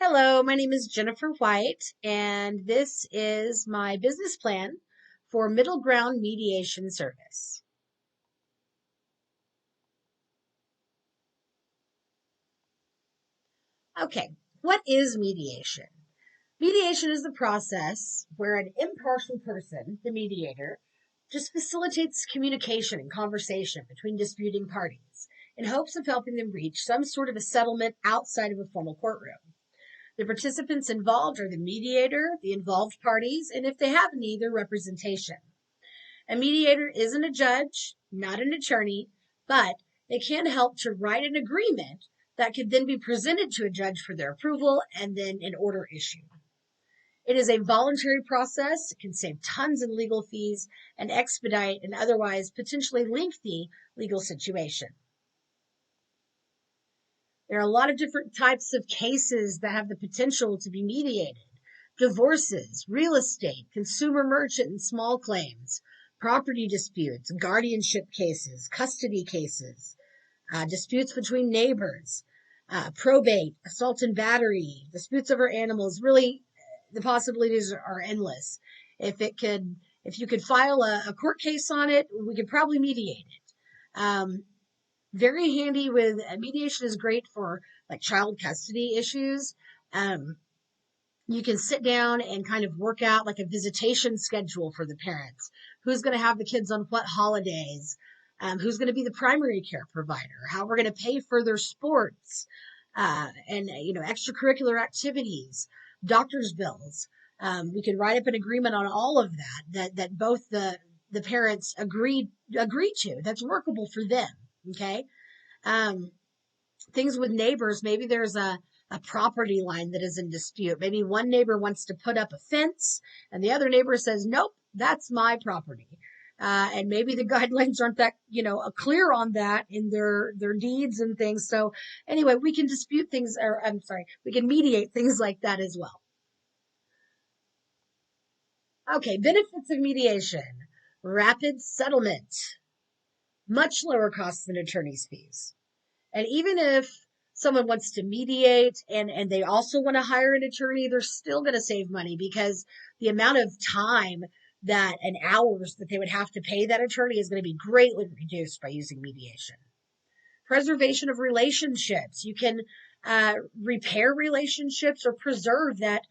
Hello, my name is Jennifer White, and this is my business plan for Middle Ground Mediation Service. Okay, what is mediation? Mediation is the process where an impartial person, the mediator, just facilitates communication and conversation between disputing parties in hopes of helping them reach some sort of a settlement outside of a formal courtroom. The participants involved are the mediator, the involved parties, and if they have any, their representation. A mediator isn't a judge, not an attorney, but they can help to write an agreement that could then be presented to a judge for their approval and then an order issued. It is a voluntary process. It can save tons in legal fees and expedite an otherwise potentially lengthy legal situation. There are a lot of different types of cases that have the potential to be mediated. Divorces, real estate, consumer merchant and small claims, property disputes, guardianship cases, custody cases, disputes between neighbors, probate, assault and battery, disputes over animals. Really, the possibilities are endless. If you could file a court case on it, we could probably mediate it. Very handy with mediation is great for like child custody issues. You can sit down and kind of work out like a visitation schedule for the parents. Who's going to have the kids on what holidays? Who's going to be the primary care provider? How we're going to pay for their sports, and extracurricular activities, doctor's bills. We can write up an agreement on all of that both the parents agree to. That's workable for them. Okay. Things with neighbors, maybe there's a property line that is in dispute. Maybe one neighbor wants to put up a fence and the other neighbor says, nope, that's my property. And maybe the guidelines aren't that, clear on that in their deeds and things. So anyway, we can dispute things, or we can mediate things like that as well. Okay, benefits of mediation. Rapid settlement. Much lower costs than attorney's fees. And even if someone wants to mediate and they also want to hire an attorney, they're still going to save money because the amount of time and hours that they would have to pay that attorney is going to be greatly reduced by using mediation. Preservation of relationships. You can repair relationships or preserve that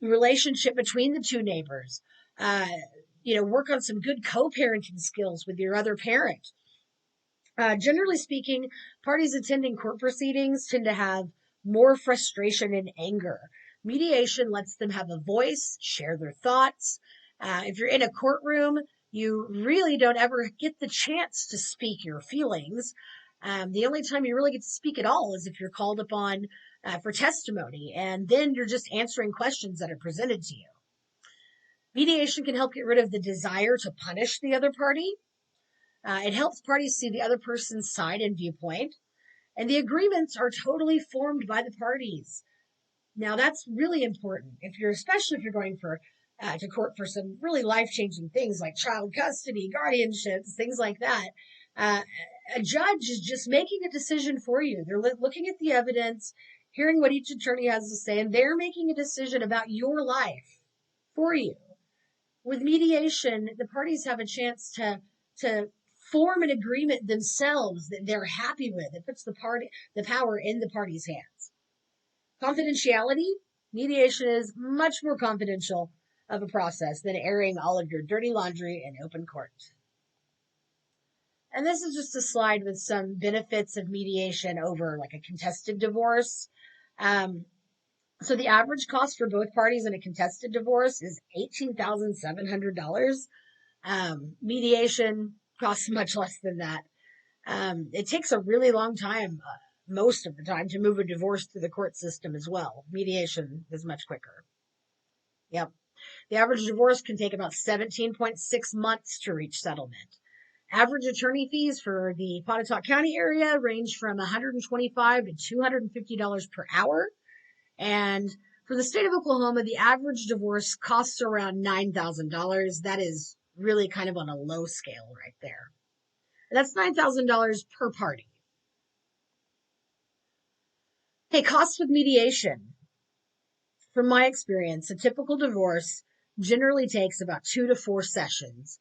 relationship between the two neighbors. Work on some good co-parenting skills with your other parent. Generally speaking, parties attending court proceedings tend to have more frustration and anger. Mediation lets them have a voice, share their thoughts. If you're in a courtroom, you really don't ever get the chance to speak your feelings. The only time you really get to speak at all is if you're called upon for testimony, and then you're just answering questions that are presented to you. Mediation can help get rid of the desire to punish the other party. It helps parties see the other person's side and viewpoint, and the agreements are totally formed by the parties. Now, that's really important especially if you're going to court for some really life-changing things like child custody, guardianships, things like that. A judge is just making a decision for you. They're looking at the evidence, hearing what each attorney has to say, and they're making a decision about your life for you. With mediation, the parties have a chance to form an agreement themselves that they're happy with. It puts the power in the party's hands. Confidentiality. Mediation is much more confidential of a process than airing all of your dirty laundry in open court. And this is just a slide with some benefits of mediation over like a contested divorce. So the average cost for both parties in a contested divorce is $18,700. Mediation costs much less than that. It takes a really long time, most of the time, to move a divorce through the court system as well. Mediation is much quicker. Yep. The average divorce can take about 17.6 months to reach settlement. Average attorney fees for the Pontotoc County area range from $125 to $250 per hour. And for the state of Oklahoma, the average divorce costs around $9,000. That is really kind of on a low scale right there. And that's $9,000 per party. Hey, costs with mediation. from my experience, a typical divorce generally takes about 2 to 4 sessions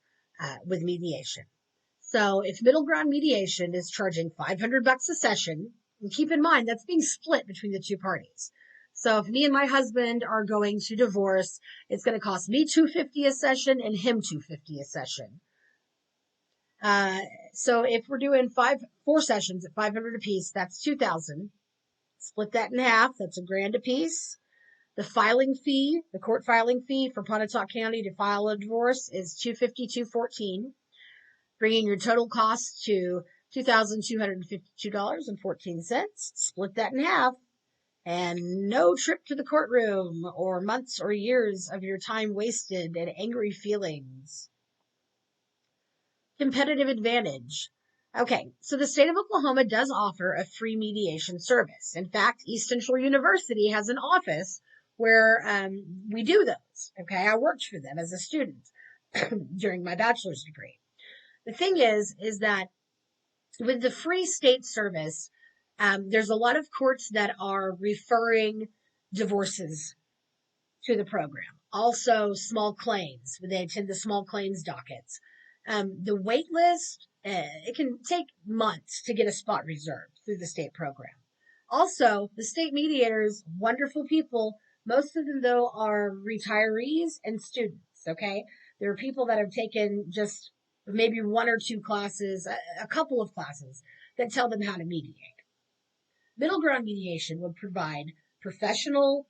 with mediation. So if middle ground mediation is charging $500 a session, and keep in mind that's being split between the two parties. So if me and my husband are going to divorce, it's going to cost me $250 a session and him $250 a session. So if we're doing 4 sessions at $500 a piece, that's $2,000. Split that in half. That's $1,000 a piece. The filing fee, the court filing fee for Pontotoc County to file a divorce is $250, $214, bringing your total cost to $2,252.14. Split that in half, and no trip to the courtroom or months or years of your time wasted and angry feelings. Competitive advantage. Okay, so the state of Oklahoma does offer a free mediation service. In fact, East Central University has an office where we do those. Okay, I worked for them as a student during my bachelor's degree. The thing is that with the free state service, there's a lot of courts that are referring divorces to the program. Also, small claims, they attend the small claims dockets. The wait list, it can take months to get a spot reserved through the state program. Also, the state mediators, wonderful people. Most of them, though, are retirees and students, okay? There are people that have taken just maybe 1 or 2 classes, a couple of classes that tell them how to mediate. Middle ground mediation would provide professional,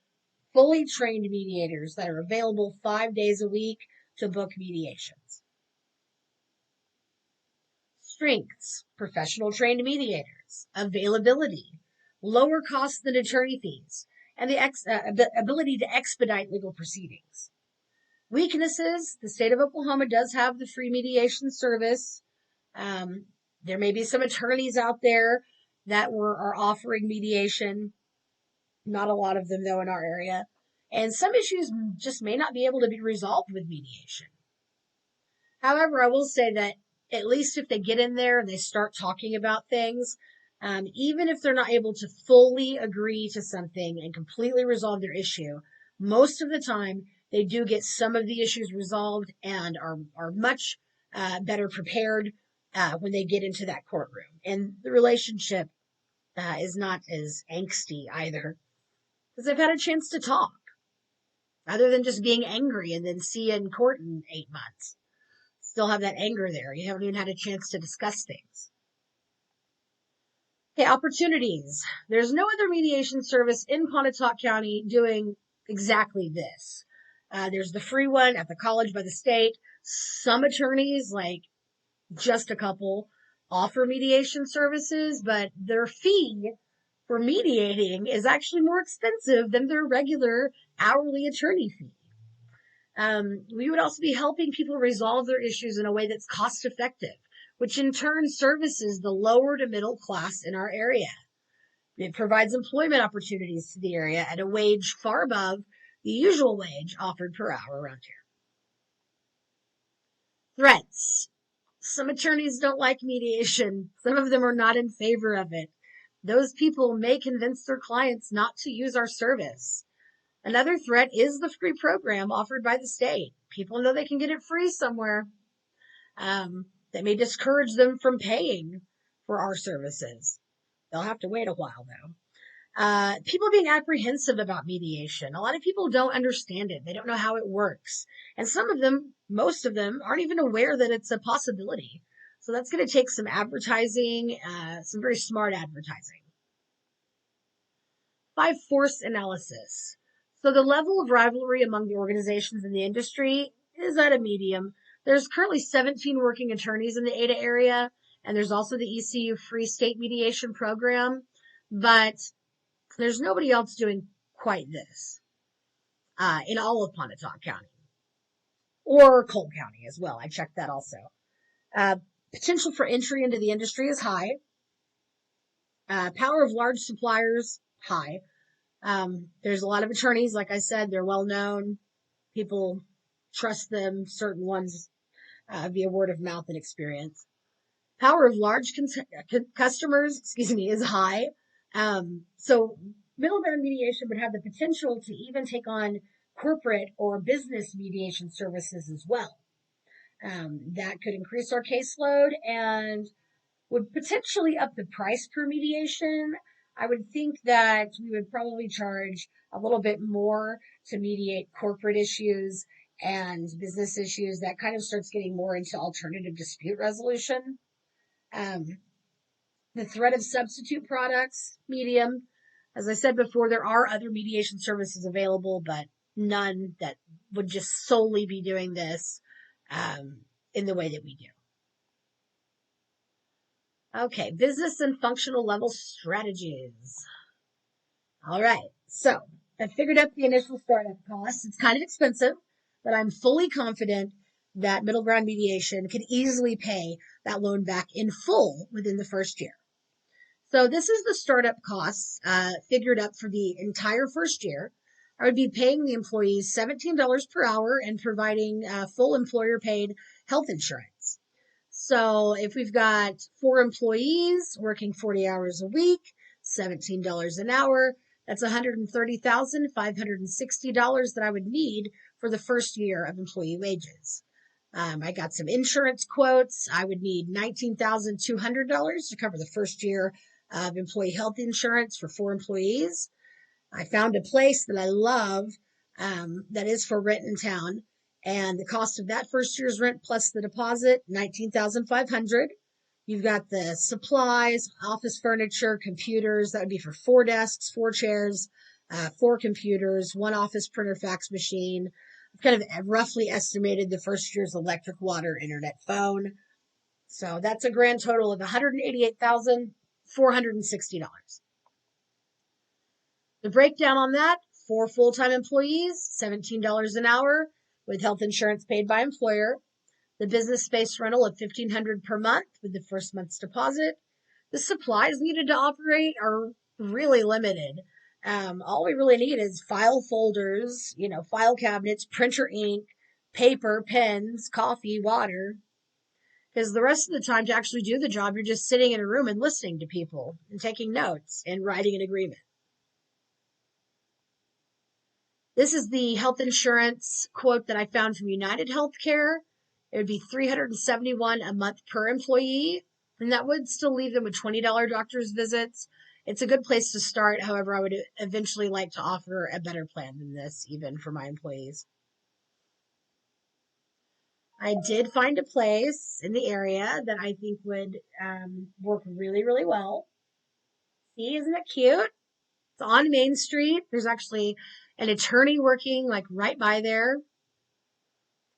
fully trained mediators that are available 5 days a week to book mediations. Strengths: professional trained mediators, availability, lower costs than attorney fees, and the ability to expedite legal proceedings. Weaknesses: the state of Oklahoma does have the free mediation service. There may be some attorneys out there that are offering mediation. Not a lot of them, though, in our area. And some issues just may not be able to be resolved with mediation. However, I will say that at least if they get in there and they start talking about things, even if they're not able to fully agree to something and completely resolve their issue, most of the time they do get some of the issues resolved and are much better prepared when they get into that courtroom. And the relationship is not as angsty either, because they've had a chance to talk, other than just being angry and then see you in court in 8 months. Still have that anger there. You haven't even had a chance to discuss things. Okay, opportunities. There's no other mediation service in Pontotoc County doing exactly this. There's the free one at the college by the state. Some attorneys, like just a couple, offer mediation services, but their fee for mediating is actually more expensive than their regular hourly attorney fee. We would also be helping people resolve their issues in a way that's cost effective, which in turn services the lower to middle class in our area. It provides employment opportunities to the area at a wage far above the usual wage offered per hour around here. Threats. Some attorneys don't like mediation. Some of them are not in favor of it. Those people may convince their clients not to use our service. Another threat is the free program offered by the state. People know they can get it free somewhere. That may discourage them from paying for our services. They'll have to wait a while, though. People being apprehensive about mediation. A lot of people don't understand it. They don't know how it works. And some of them, most of them, aren't even aware that it's a possibility. So that's going to take some advertising, some very smart advertising. 5 force analysis. So the level of rivalry among the organizations in the industry is at a medium. There's currently 17 working attorneys in the Ada area, and there's also the ECU Free State Mediation Program, but there's nobody else doing quite this in all of Pontotoc County, or Cole County as well. I checked that also. Potential for entry into the industry is high. Power of large suppliers, high. There's a lot of attorneys, like I said, they're well known. People trust them, certain ones via word of mouth and experience. Power of large customers, is high. So Middle ground mediation would have the potential to even take on corporate or business mediation services as well. That could increase our caseload and would potentially up the price per mediation. I would think that we would probably charge a little bit more to mediate corporate issues and business issues. That kind of starts getting more into alternative dispute resolution. The threat of substitute products, medium. As I said before, there are other mediation services available, but none that would just solely be doing this in the way that we do. Okay, business and functional level strategies. All right, so I figured out the initial startup cost. It's kind of expensive, but I'm fully confident that middle ground mediation could easily pay that loan back in full within the first year. So this is the startup costs figured up for the entire first year. I would be paying the employees $17 per hour and providing full employer paid health insurance. So if we've got 4 employees working 40 hours a week, $17 an hour, that's $130,560 that I would need for the first year of employee wages. I got some insurance quotes. I would need $19,200 to cover the first year of employee health insurance for 4 employees. I found a place that I love that is for rent in town. And the cost of that first year's rent plus the deposit, $19,500. You've got the supplies, office furniture, computers. That would be for 4 desks, 4 chairs, 4 computers, 1 office printer fax machine. I've kind of roughly estimated the first year's electric, water, internet, phone. So that's a grand total of $188,460. The breakdown on that, 4 full-time employees, $17 an hour with health insurance paid by employer. The business space rental of $1,500 per month with the first month's deposit. The supplies needed to operate are really limited. All we really need is file folders, file cabinets, printer ink, paper, pens, coffee, water. Because the rest of the time to actually do the job, you're just sitting in a room and listening to people and taking notes and writing an agreement. This is the health insurance quote that I found from United Healthcare. It would be $371 a month per employee, and that would still leave them with $20 doctor's visits. It's a good place to start. However, I would eventually like to offer a better plan than this, even for my employees. I did find a place in the area that I think would work really, really well. See, isn't it cute? It's on Main Street. There's actually an attorney working right by there,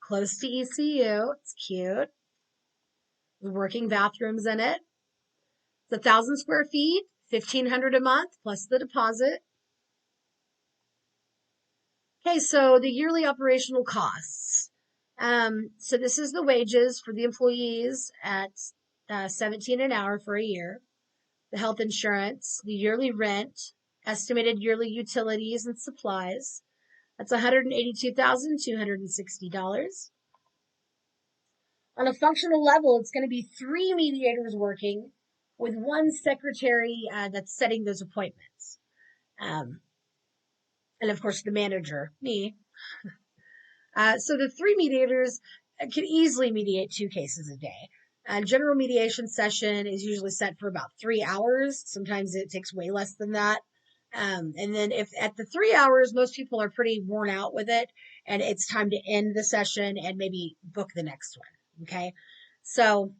close to ECU. It's cute. There's working bathrooms in it. It's 1,000 square feet, $1,500 a month plus the deposit. Okay, so the yearly operational costs. So this is the wages for the employees at $17 an hour for a year. The health insurance, the yearly rent, estimated yearly utilities and supplies. That's $182,260. On a functional level, it's going to be 3 mediators working with 1 secretary that's setting those appointments. And of course, the manager, me. So the 3 mediators can easily mediate 2 cases a day. A general mediation session is usually set for about 3 hours. Sometimes it takes way less than that. And then if at the 3 hours, most people are pretty worn out with it and it's time to end the session and maybe book the next one. Okay. So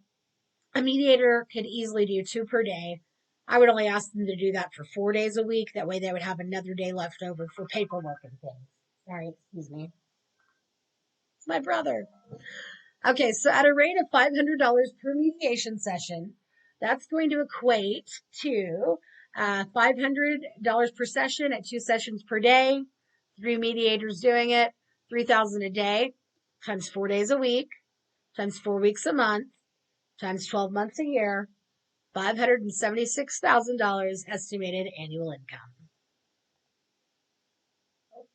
a mediator could easily do 2 per day. I would only ask them to do that for 4 days a week. That way they would have another day left over for paperwork and things. Sorry, excuse me. It's my brother. Okay, so at a rate of $500 per mediation session, that's going to equate to $500 per session at 2 sessions per day, 3 mediators doing it, $3,000 a day, times 4 days a week, times 4 weeks a month, times 12 months a year, $576,000 estimated annual income. Oh,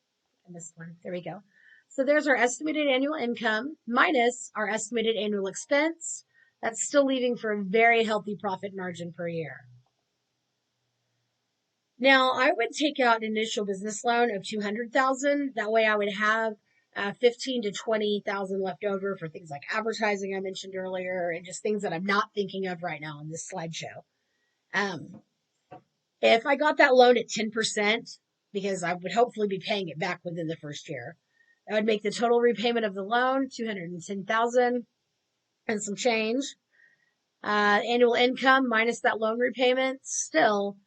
I missed one. There we go. So there's our estimated annual income minus our estimated annual expense. That's still leaving for a very healthy profit margin per year. Now, I would take out an initial business loan of 200,000. That way I would have 15 to 20,000 left over for things like advertising I mentioned earlier and just things that I'm not thinking of right now in this slideshow. Um, if I got that loan at 10%, because I would hopefully be paying it back within the first year, that would make the total repayment of the loan 210,000 and some change. Annual income minus that loan repayment, still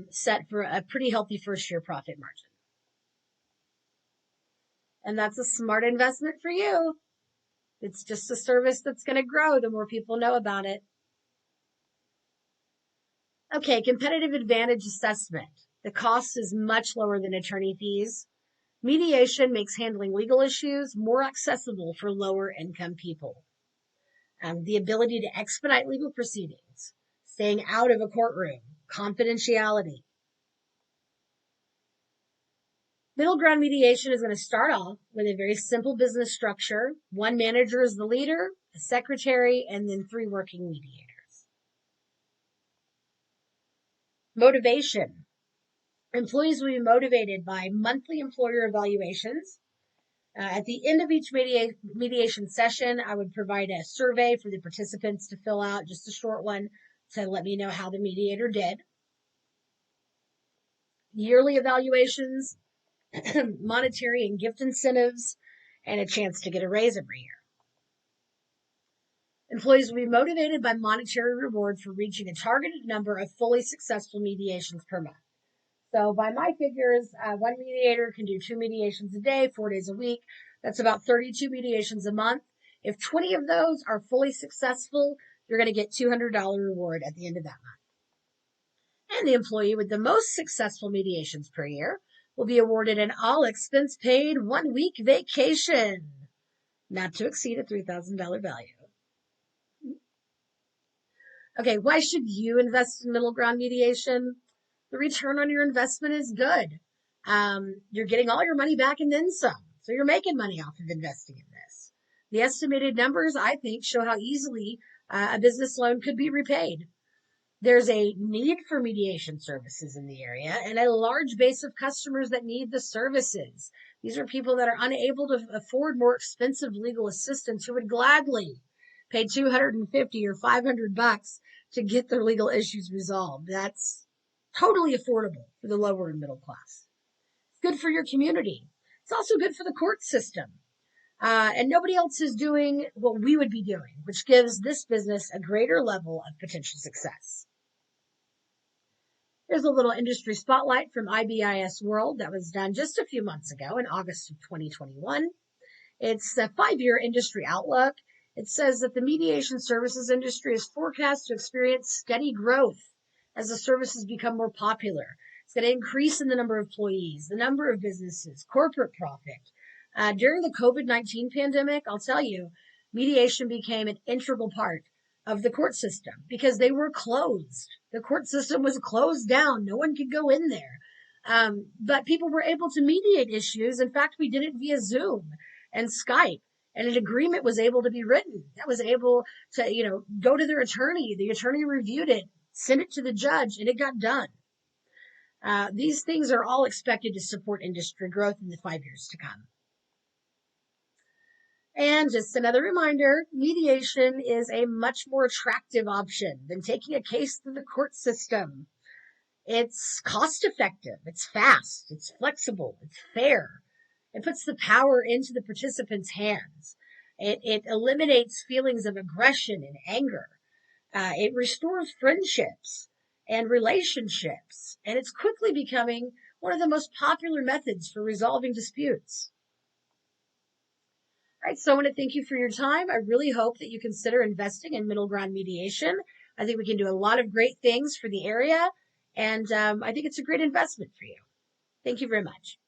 set for a pretty healthy first year profit margin. And that's a smart investment for you. It's just a service that's going to grow the more people know about it. Okay, competitive advantage assessment. The cost is much lower than attorney fees. Mediation makes handling legal issues more accessible for lower income people. The ability to expedite legal proceedings, staying out of a courtroom, confidentiality. Middle ground mediation is going to start off with a very simple business structure. One manager is the leader, a secretary, and then 3 working mediators. Motivation. Employees will be motivated by monthly employer evaluations. At the end of each mediation session, I would provide a survey for the participants to fill out, just a short one, to let me know how the mediator did. Yearly evaluations, monetary and gift incentives, and a chance to get a raise every year. Employees will be motivated by monetary reward for reaching a targeted number of fully successful mediations per month. So by my figures, one mediator can do 2 mediations a day, 4 days a week. That's about 32 mediations a month. If 20 of those are fully successful, you're going to get $200 reward at the end of that month. And the employee with the most successful mediations per year will be awarded an all expense paid 1-week vacation, not to exceed a $3,000 value. Okay, why should you invest in middle ground mediation? The return on your investment is good. You're getting all your money back and then some. So you're making money off of investing in this. The estimated numbers, I think, show how easily a business loan could be repaid. There's a need for mediation services in the area and a large base of customers that need the services. These are people that are unable to afford more expensive legal assistance who would gladly pay $250 or $500 to get their legal issues resolved. That's totally affordable for the lower and middle class. It's good for your community. It's also good for the court system. And nobody else is doing what we would be doing, which gives this business a greater level of potential success. Here's a little industry spotlight from IBIS World that was done just a few months ago in August of 2021. It's a 5-year industry outlook. It says that the mediation services industry is forecast to experience steady growth as the services become more popular. It's going to increase in the number of employees, the number of businesses, corporate profit. During the COVID-19 pandemic, I'll tell you, mediation became an integral part of the court system because they were closed. The court system was closed down. No one could go in there. But people were able to mediate issues. In fact, we did it via Zoom and Skype, and an agreement was able to be written that was able to, go to their attorney. The attorney reviewed it, sent it to the judge, and it got done. These things are all expected to support industry growth in the 5 years to come. And just another reminder, mediation is a much more attractive option than taking a case through the court system. It's cost effective, it's fast, it's flexible, it's fair. It puts the power into the participants' hands. It eliminates feelings of aggression and anger. It restores friendships and relationships, and it's quickly becoming one of the most popular methods for resolving disputes. All right, so I want to thank you for your time. I really hope that you consider investing in middle ground mediation. I think we can do a lot of great things for the area, and I think it's a great investment for you. Thank you very much.